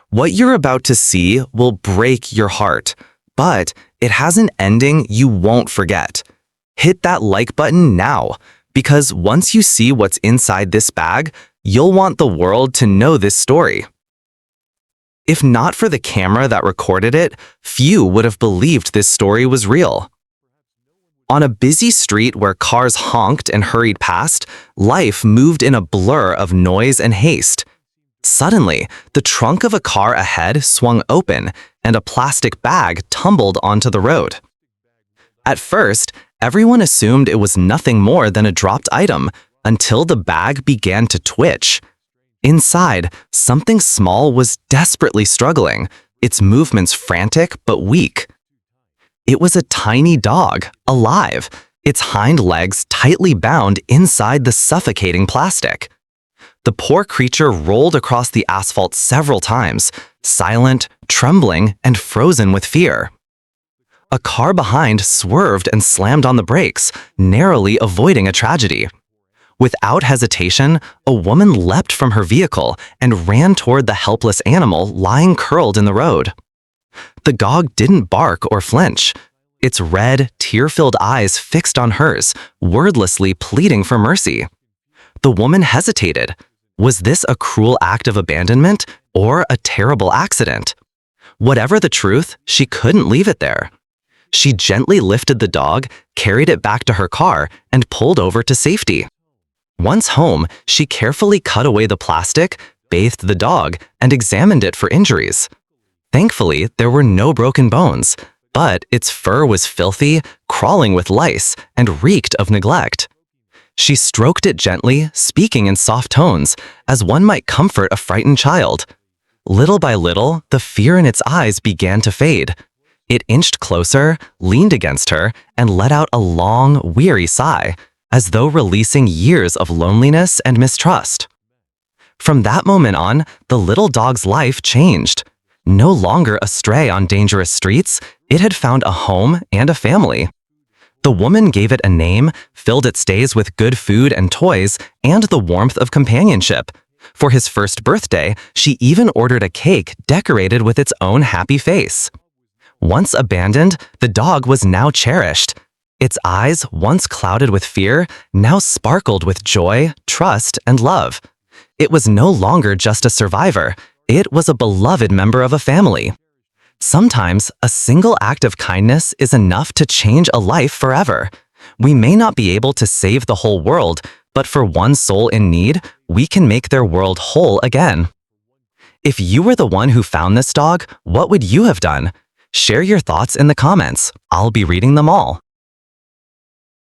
What you're about to see will break your heart, but it has an ending you won't forget. Hit that like button now, because once you see what's inside this bag, you'll want the world to know this story. If not for the camera that recorded it, few would have believed this story was real. On a busy street where cars honked and hurried past, life moved in a blur of noise and haste. Suddenly, the trunk of a car ahead swung open and a plastic bag tumbled onto the road. At first, everyone assumed it was nothing more than a dropped item until the bag began to twitch. Inside, something small was desperately struggling, its movements frantic but weak. It was a tiny dog, alive, its hind legs tightly bound inside the suffocating plastic. The poor creature rolled across the asphalt several times, silent, trembling, and frozen with fear. A car behind swerved and slammed on the brakes, narrowly avoiding a tragedy. Without hesitation, a woman leapt from her vehicle and ran toward the helpless animal lying curled in the road. The dog didn't bark or flinch, its red, tear-filled eyes fixed on hers, wordlessly pleading for mercy. The woman hesitated. Was this a cruel act of abandonment or a terrible accident? Whatever the truth, she couldn't leave it there. She gently lifted the dog, carried it back to her car, and pulled over to safety. Once home, she carefully cut away the plastic, bathed the dog, and examined it for injuries. Thankfully, there were no broken bones, but its fur was filthy, crawling with lice, and reeked of neglect. She stroked it gently, speaking in soft tones, as one might comfort a frightened child. Little by little, the fear in its eyes began to fade. It inched closer, leaned against her, and let out a long, weary sigh, as though releasing years of loneliness and mistrust. From that moment on, the little dog's life changed. No longer astray on dangerous streets, it had found a home and a family. The woman gave it a name, filled its days with good food and toys, and the warmth of companionship. For his first birthday, she even ordered a cake decorated with its own happy face. Once abandoned, the dog was now cherished. Its eyes, once clouded with fear, now sparkled with joy, trust, and love. It was no longer just a survivor. It was a beloved member of a family. Sometimes, a single act of kindness is enough to change a life forever. We may not be able to save the whole world, but for one soul in need, we can make their world whole again. If you were the one who found this dog, what would you have done? Share your thoughts in the comments. I'll be reading them all.